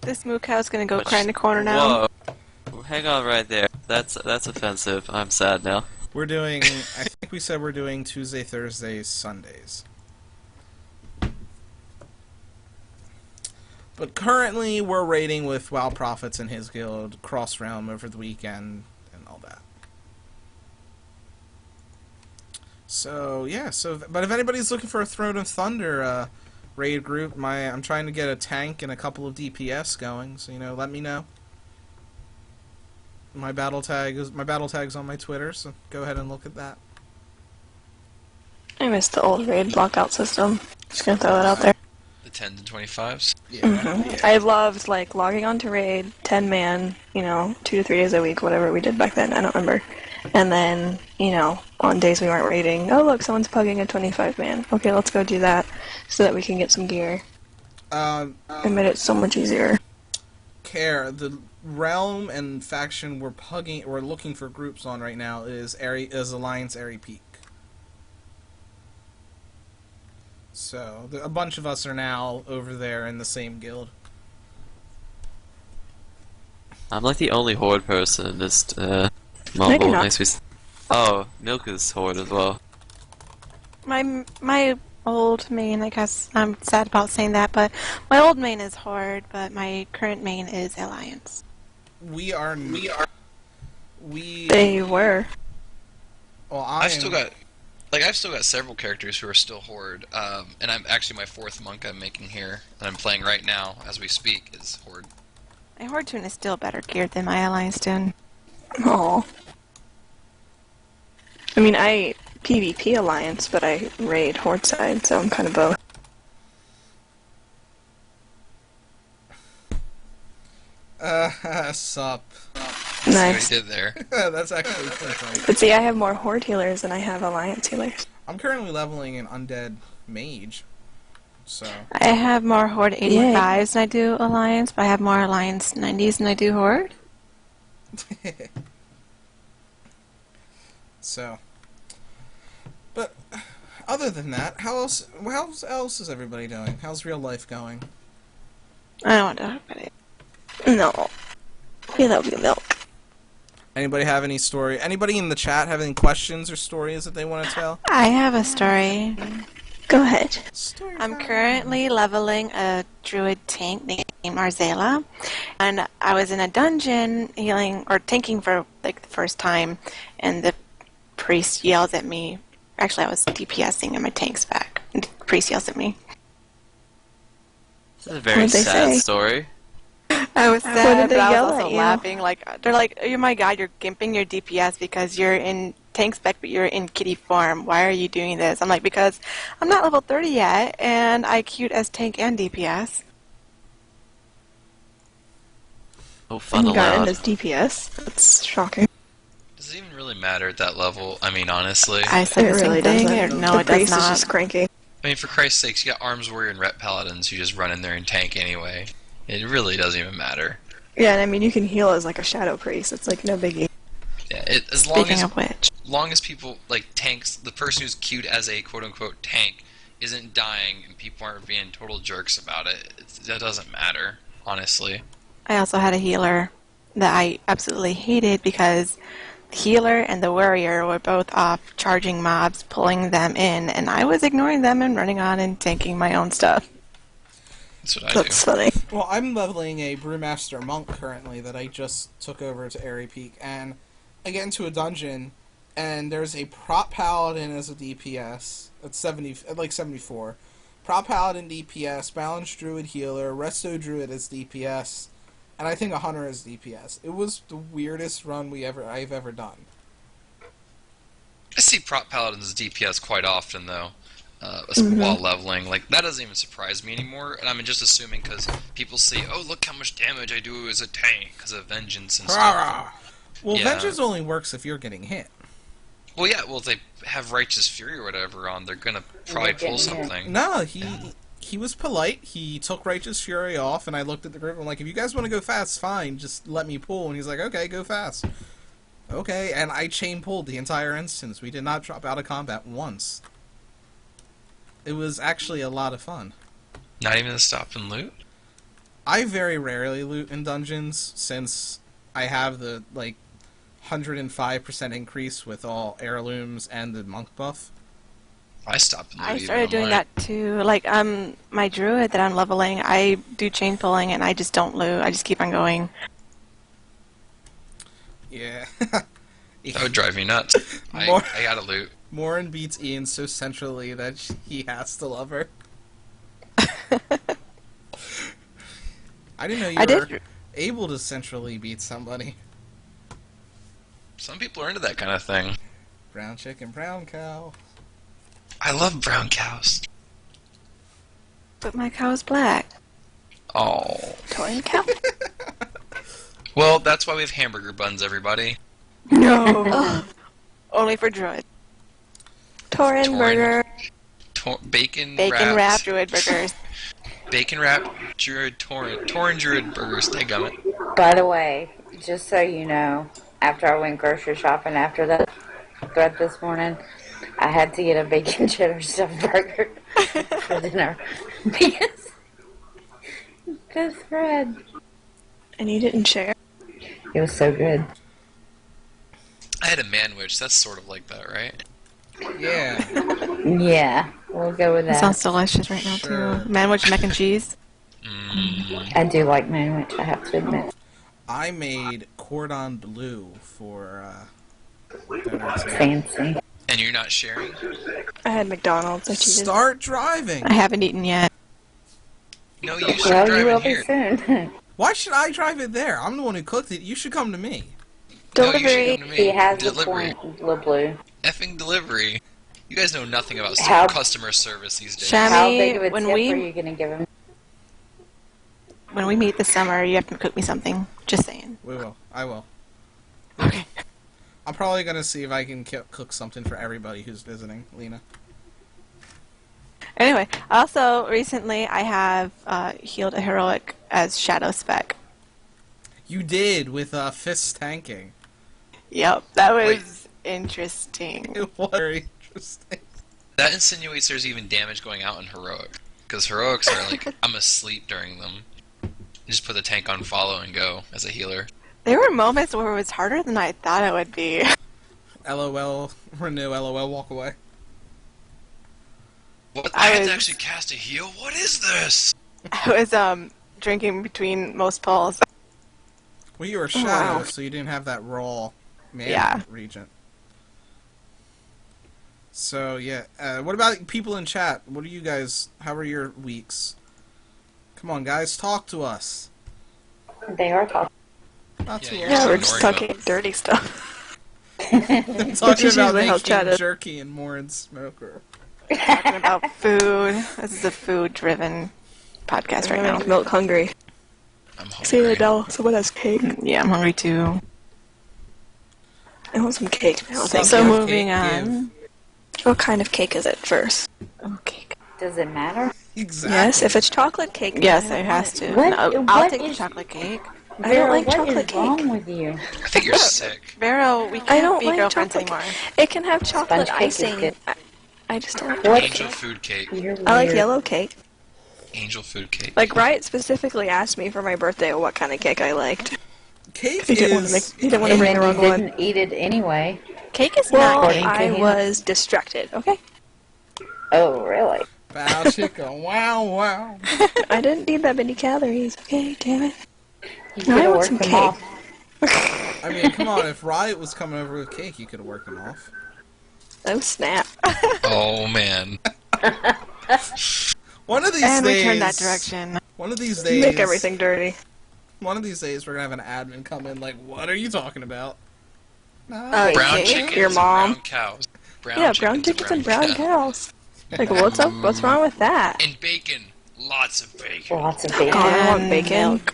This moo cow's gonna go But cry in the corner now. Whoa. Hang on right there. That's offensive. I'm sad now. We're doing... I think we said we're doing Tuesday, Thursdays, Sundays. But currently, we're raiding with WoW Prophets and his guild, Cross Realm, over the weekend, and all that. So, yeah, but if anybody's looking for a Throne of Thunder raid group, I'm trying to get a tank and a couple of DPS going, so, let me know. My battle tag's on my Twitter, so go ahead and look at that. I miss the old raid blockout system. Just gonna throw that out there. The 10s and 25s. Yeah. I loved logging on to raid, 10 man, 2 to 3 days a week, whatever we did back then, I don't remember. And then, on days we weren't raiding, oh look, someone's pugging a 25 man. Okay, let's go do that so that we can get some gear. It made it so much easier. The realm and faction we're looking for groups on right now is Alliance Airy Peak. So a bunch of us are now over there in the same guild. I'm like the only Horde person in this Maybe mumble. not. Makes me. Oh, Milk is Horde as well. My old main, I guess I'm sad about saying that, but my old main is Horde, but my current main is Alliance. They were. Well, I've still got several characters who are still Horde, and I'm actually my 4th monk I'm making here, and I'm playing right now as we speak is Horde. My Horde tune is still better geared than my Alliance tune. Aw. I mean, I PvP alliance, but I raid horde side, so I'm kind of both. Sup. Nice. See what he did there. That's actually pretty funny. But see, I have more horde healers than I have alliance healers. I'm currently leveling an undead mage, so... I have more Horde 85s than I do Alliance, but I have more Alliance 90s than I do Horde. So... But, other than that, how else is everybody doing? How's real life going? I don't want to talk about it. No. Yeah, that would be milk. Anybody have any story? Anybody in the chat have any questions or stories that they want to tell? I have a story. Go ahead. Story I'm time. currently leveling a druid tank named Marzela, and I was in a dungeon healing or tanking for like the first time, and the priest yells at me. Actually, I was DPSing and my tank's back. And the priest yells at me. This is a very What'd they sad say? story. I was What sad, did they but I yell was at also you? laughing. Like they're like, "Oh my god, you're gimping your DPS because you're in tank spec, but you're in kitty form. Why are you doing this?" I'm like, "Because I'm not level 30 yet, and I queued as tank and DPS." Oh, fun You got aloud. it as DPS? That's shocking. Does it even really matter at that level? I mean, honestly. I said It the same really thing. doesn't. No, the it does priest is not. just cranky. I mean, for Christ's sakes, you got Arms Warrior and Ret Paladins who just run in there and tank anyway. It really doesn't even matter. Yeah, and I mean, you can heal as like a shadow priest. It's like no biggie. Yeah, as long Speaking as of which, people like tanks, the person who's queued as a quote unquote tank isn't dying and people aren't being total jerks about it. That doesn't matter, honestly. I also had a healer that I absolutely hated because the healer and the warrior were both off charging mobs, pulling them in, and I was ignoring them and running on and tanking my own stuff. That's what I do. That's funny. Well, I'm leveling a Brewmaster Monk currently that I just took over to Airy Peak, and I get into a dungeon, and there's a Prop Paladin as a DPS at 74. Prop Paladin DPS, Balanced Druid Healer, Resto Druid as DPS, and I think a Hunter as DPS. It was the weirdest run I've ever done. I see Prop Paladins as DPS quite often, though, while leveling. Like, that doesn't even surprise me anymore, and I'm just assuming because people see, oh, look how much damage I do as a tank because of Vengeance and stuff. Well, Yeah. Vengeance only works if you're getting hit. Well, yeah, well, if they have Righteous Fury or whatever on, they're gonna probably pull something. No, he was polite. He took Righteous Fury off, and I looked at the group. I'm like, if you guys want to go fast, fine. Just let me pull. And he's like, okay, go fast. Okay, and I chain pulled the entire instance. We did not drop out of combat once. It was actually a lot of fun. Not even to stop and loot? I very rarely loot in dungeons since I have the 105% increase with all heirlooms and the monk buff. I stopped and loot I even. started I'm doing like, that too. Like, my druid that I'm leveling, I do chain pulling and I just don't loot. I just keep on going. Yeah. That would drive me nuts. I gotta loot. Morin beats Ian so centrally that he has to love her. I didn't know you were able to centrally beat somebody. Some people are into that kind of thing. Brown chicken, brown cow. I love brown cows. But my cow's black. Oh. Toy cow? Well, that's why we have hamburger buns, everybody. No. Only for druid. Torin burger. Bacon Bacon wrap wrapped- druid burgers. Bacon wrap druid Torin druid burgers. They got it. By the way, just so you know, after I went grocery shopping after that thread this morning, I had to get a bacon cheddar stuffed burger for dinner because the thread. And you didn't share? It was so good. I had a manwich. That's sort of like that, right? Yeah. Yeah, we'll go with That that. sounds delicious right now Sure. too. Manwich mac and cheese. I do like manwich, I have to admit. I made cordon bleu for dinner today. Fancy. And you're not sharing? I had McDonald's. I cheated. Start driving! I haven't eaten yet. No, you should Well, drive you will in be here. soon. Why should I drive it there? I'm the one who cooked it. You should come to me. No, you should Delivery. come to me. He has Delivery. the point, Blue. effing delivery. You guys know nothing about customer service these days. Shami, How big of a when tip we- are you going to give him? When we meet this summer, you have to cook me something. Just saying. We will. I will. Okay. I'm probably going to see if I can cook something for everybody who's visiting, Lena. Anyway, also, recently I have healed a heroic as Shadow Spec. You did, with Fist tanking. Yep, that was interesting. It was very interesting. That insinuates there's even damage going out in heroic. Because heroics are like, I'm asleep during them. You just put the tank on follow and go as a healer. There were moments where it was harder than I thought it would be. LOL, renew, LOL, walk away. What? I had to actually cast a heal? What is this? I was drinking between most pulls. Well, you were Shadow, so you didn't have that raw mana regent. So, yeah. What about people in chat? What are you guys... How are your weeks? Come on, guys. Talk to us. They are talking. Not too Yeah, we're long. just talking dirty stuff. They're talking is about usually how chat making is. jerky and more in smoker. Talking about food. This is a food-driven podcast right now. I'm milk hungry. I'm See hungry. Adele, someone has cake. Yeah, I'm hungry too. I want some cake now. Thank So you. moving on. What kind of cake is it first? Okay. Does it matter? Exactly. Yes, if it's chocolate cake. then Yes, I it don't has want to. What- No, what I'll take the is- chocolate cake. I don't like what chocolate is wrong cake. with you? I think you're sick. Vero, we can't I don't be like girlfriends chocolate anymore. cake. It can have chocolate Sponge cake is icing. good. I just don't like What? Angel food cake. You're I like weird. yellow cake. Angel food cake. Like Riot specifically asked me for my birthday what kind of cake I liked. Cake He didn't want to is... make. He didn't want to And bring then the you wrong one. didn't eat it anyway. Cake is Well, not According to I him. was distracted. Okay, Oh, really? Bow chicka, wow, wow. I didn't need that many calories. Okay, damn it. You No, I could have want some worked them cake. off. I mean, come on, if Riot was coming over with cake, you could have worked them off. Oh snap! Oh, man. One of these And days... we turn that direction. One of these You days... make everything dirty. One of these days, we're gonna have an admin come in like, what are you talking about? Uh, Brown cake? chickens Your and mom. brown cows. Yeah, brown chickens and brown cows. Like, what's up? What's wrong with that? And bacon. Lots of bacon. Lots of bacon. Oh, I want And bacon. milk.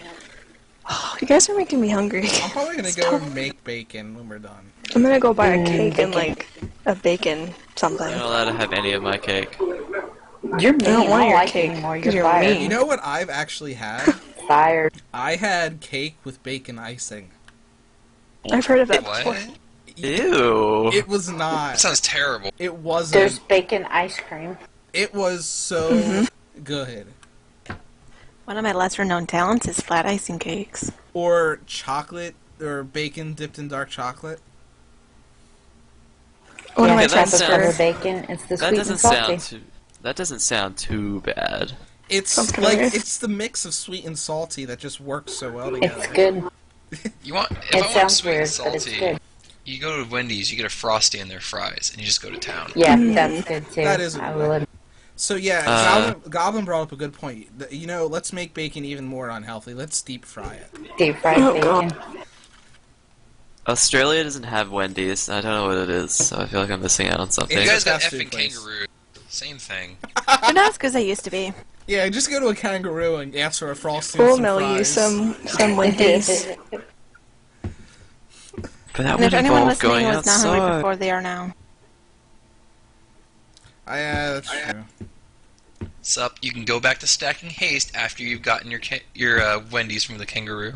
Oh, you guys are making me hungry. I'm probably gonna go and make bacon when we're done. I'm gonna go buy a cake and like a bacon something. I'm not allowed to have any of my cake. You're mean. I don't want I your like cake, you anymore. 'cause You're you're fired. mean. You know what I've actually had? Fired. I had cake with bacon icing. I've heard of that before. What? Ew. It was That not. sounds terrible. It wasn't. There's bacon ice cream. It was so good. One of my lesser-known talents is flat icing cakes. Or chocolate, or bacon dipped in dark chocolate. One of my that friends sounds- Butter for bacon. It's the That sweet doesn't and salty. sound too. That doesn't sound too bad. It's Sounds like familiar. it's the mix of sweet and salty that just works so well together. It's good. You want? If It I want sounds sweet and weird, but it's salty, good. you go to Wendy's, you get a Frosty in their fries, and you just go to town. Yeah, that's good too. That is I will admit. So yeah, Goblin brought up a good point. You know, let's make bacon even more unhealthy. Let's deep fry it. Deep fried Oh, bacon. God. Australia doesn't have Wendy's. I don't know what it is, so I feel like I'm missing out on something. You guys got fast food effing place. kangaroo. Same thing. They're not as good as they used to be. Yeah, just go to a kangaroo and ask for a frosty. we'll and mail you some Wendy's. But that And would if anyone involve listening going was not hungry outside. before, they are now. That's true. Sup? You can go back to stacking haste after you've gotten your Wendy's from the kangaroo.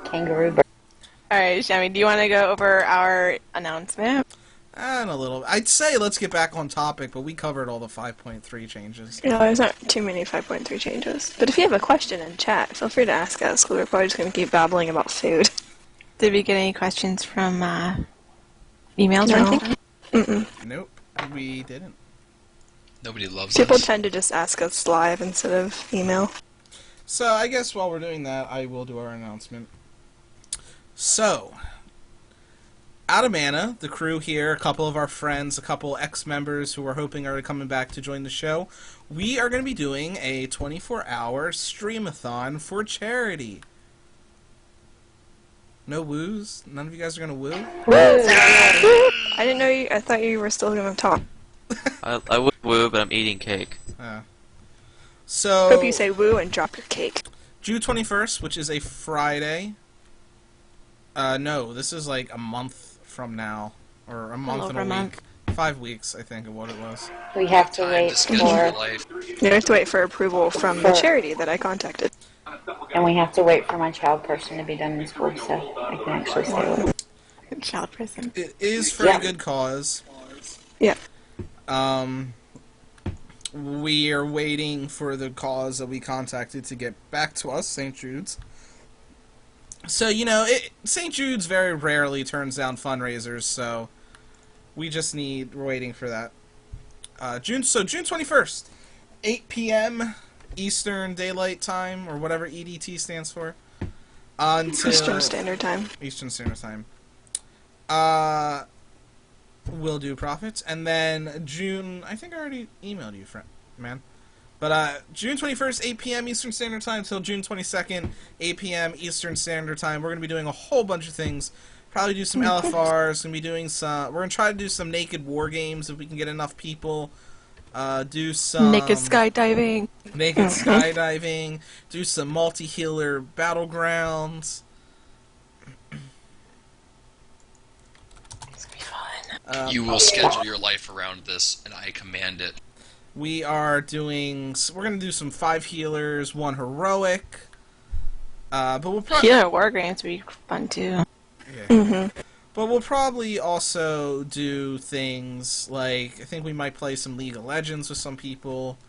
Kangaroo burger. All right, Shami, do you want to go over our announcement? And a little. I'd say let's get back on topic, but we covered all the 5.3 changes. No, there's not too many 5.3 changes. But if you have a question in chat, feel free to ask us. We're probably just going to keep babbling about food. Did we get any questions from emails or No. anything? Mm-mm. Nope, we didn't. Nobody loves People us. tend to just ask us live instead of email. So I guess while we're doing that, I will do our announcement. So, out of mana, the crew here, a couple of our friends, a couple ex-members who are hoping are coming back to join the show, we are going to be doing a 24-hour streamathon for charity. No woos? None of you guys are gonna woo? I didn't know you. I thought you were still going to talk. I would woo, but I'm eating cake. So Hope you say woo and drop your cake. June 21st, which is a Friday. No, this is like a month from now, or a month and a week. 5 weeks, I think, of what it was. We have to Time wait to schedule for, your life. You have to wait for approval from the charity that I contacted. and we have to wait for my child person to be done in school, so I can actually stay with her. Child prison. It is for a good cause. Yeah. We are waiting for the cause that we contacted to get back to us, St. Jude's. So, St. Jude's very rarely turns down fundraisers, so we just we're waiting for that. June 21st, 8 p.m. Eastern Daylight Time, or whatever EDT stands for. Until Eastern Standard Time. Eastern Standard Time. We'll do profits, and then June. I think I already emailed you, man. But June 21st, 8 p.m. Eastern Standard Time till June 22nd, 8 p.m. Eastern Standard Time. We're gonna be doing a whole bunch of things. Probably do some LFRs. Gonna be doing some. We're gonna try to do some naked war games if we can get enough people. Do some Naked skydiving. Naked skydiving. Do some multi-healer battlegrounds. You will schedule your life around this, and I command it. We're going to do some 5 healers, 1 heroic. But we'll probably... Healer war games would be fun, too. Yeah. But we'll probably also do things like, I think we might play some League of Legends with some people.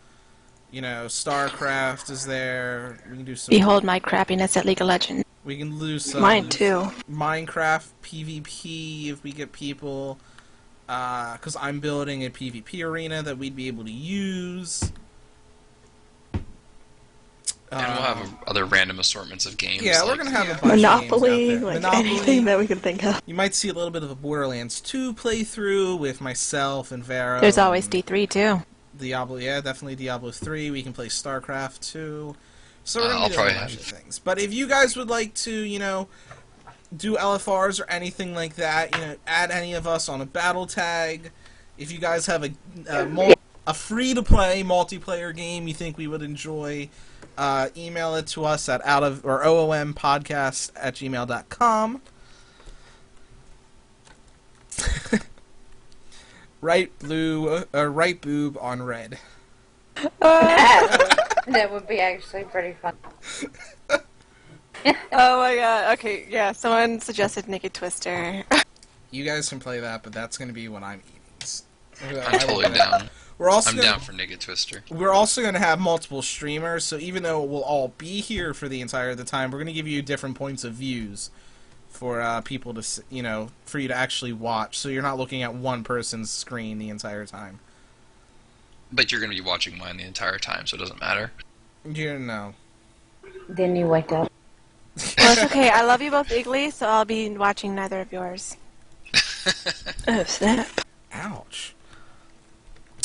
StarCraft is there. We can do some... Behold my crappiness at League of Legends. We can do some... Mine, too. Minecraft PvP if we get people. Because I'm building a PvP arena that we'd be able to use. And we'll have other random assortments of games. Yeah, we're going to have a bunch Monopoly, of games out there. like anything that we could think of. You might see a little bit of a Borderlands 2 playthrough with myself and Vera. There's always D3, too. Diablo, yeah, definitely Diablo 3. We can play StarCraft 2. So we're going to do a bunch of things. But if you guys would like to, do LFRs or anything like that, add any of us on a battle tag. If you guys have a free-to-play multiplayer game you think we would enjoy, email it to us at oompodcast@gmail.com. Right boob on red. That would be actually pretty fun. Oh my god, okay, yeah, someone suggested Naked Twister. You guys can play that, but that's going to be when I'm eating. I'm totally down. I'm down for Naked Twister. We're also going to have multiple streamers, so even though we'll all be here for the entire of the time, we're going to give you different points of views for people to, for you to actually watch, so you're not looking at one person's screen the entire time. But you're going to be watching mine the entire time, so it doesn't matter. No. Then you wake up. Well, it's okay. I love you both equally, so I'll be watching neither of yours. Oh, snap. Ouch.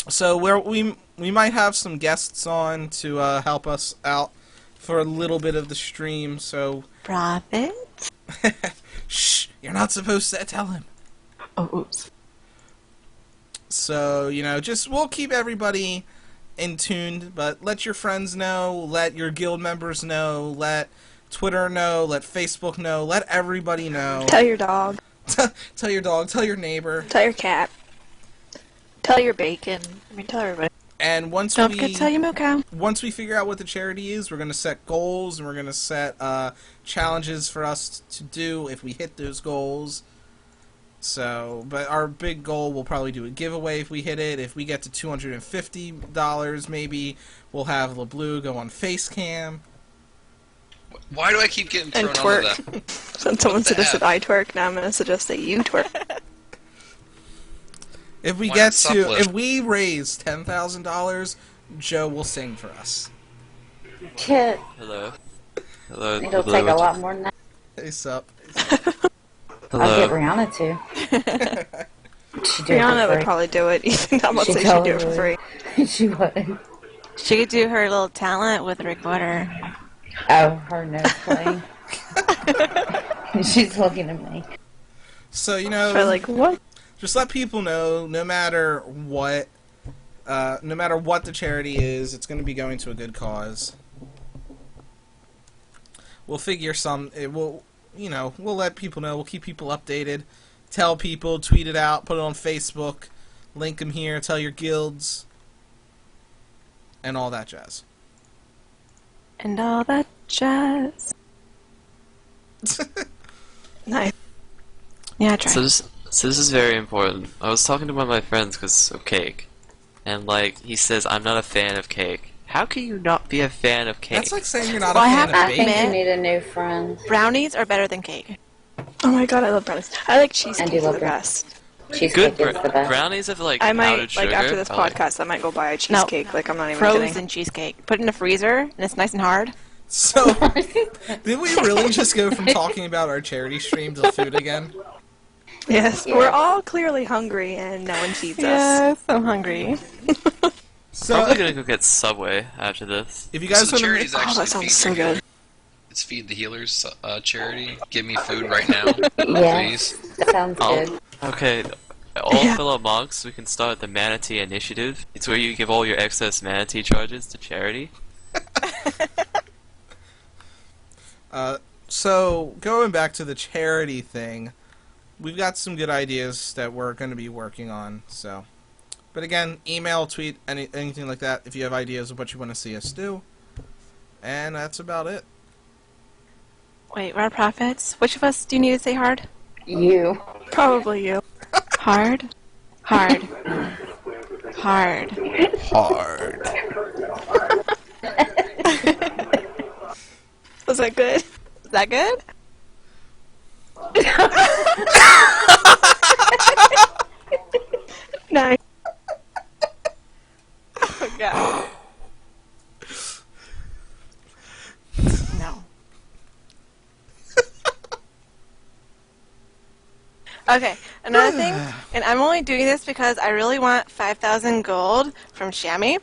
So we might have some guests on to help us out for a little bit of the stream, so... Profit? Shh! You're not supposed to tell him. Oh, oops. So, we'll keep everybody in tune, but let your friends know, let your guild members know, let Twitter know, let Facebook know, let everybody know. Tell your dog. Tell your dog, tell your neighbor. Tell your cat. Tell your bacon. Tell everybody. And once Don't forget to tell your moo cow. Once we figure out what the charity is, we're going to set goals, and we're going to set challenges for us to do if we hit those goals. So, but our big goal, we'll probably do a giveaway if we hit it. If we get to $250, maybe we'll have LeBlue go on Facecam. Why do I keep getting thrown And onto twerk. that? Someone suggested I twerk, now I'm going to suggest that you twerk. If we if we raise $10,000, Joe will sing for us. Kid. Hello. Hello. It'll take a lot more than that. Hey, sup. Hello. I'll get Rihanna to. Rihanna would probably do it, even though I'm not saying she'd do it for free. She would. She could do her little talent with Rick Butter. Oh, her nose playing. She's looking at me. So, But like, what? just let people know, no matter what the charity is, it's going to be going to a good cause. We'll figure we'll let people know. We'll keep people updated. Tell people, tweet it out, put it on Facebook, link them here, tell your guilds, and all that jazz. And all that jazz. Nice. Yeah, I tried. So this is very important. I was talking to one of my friends because of cake, and like he says, I'm not a fan of cake. How can you not be a fan of cake? That's like saying you're not Well, a I fan have of to I bacon. think you admit- need a new friend. Brownies are better than cake. Oh my god, I love brownies. I like cheesecake do love the brownies. best. Cheesecake Good is the best. brownies have like I powdered might, sugar. like, after this I like- podcast, I might go buy a cheesecake. Like, I'm not even Frozen kidding. cheesecake. Put it in the freezer, and it's nice and hard. So, did we really just go from talking about our charity stream to food again? Yes, Yeah. we're all clearly hungry, and no one feeds us. Yes, I'm hungry. So, Probably gonna go get Subway after this. if you So guys the want charity's to, actually that sounds Feed so the good. Healers. It's Feed the Healers charity. Give me food right now, Yes, please. that sounds Oh, good. okay. All Yeah. fellow monks, we can start the Manatee Initiative. It's where you give all your excess manatee charges to charity. so going back to the charity thing, we've got some good ideas that we're going to be working on. So, but again, email, tweet, anything like that if you have ideas of what you want to see us do. And that's about it. Wait, we're prophets. Which of us do you need to say hard? You. Probably you. Hard? Hard. Hard. Hard. Was that good? Is that good? Nice. Oh, God. No. Okay, another thing, and I'm only doing this because I really want 5,000 gold from Shammy,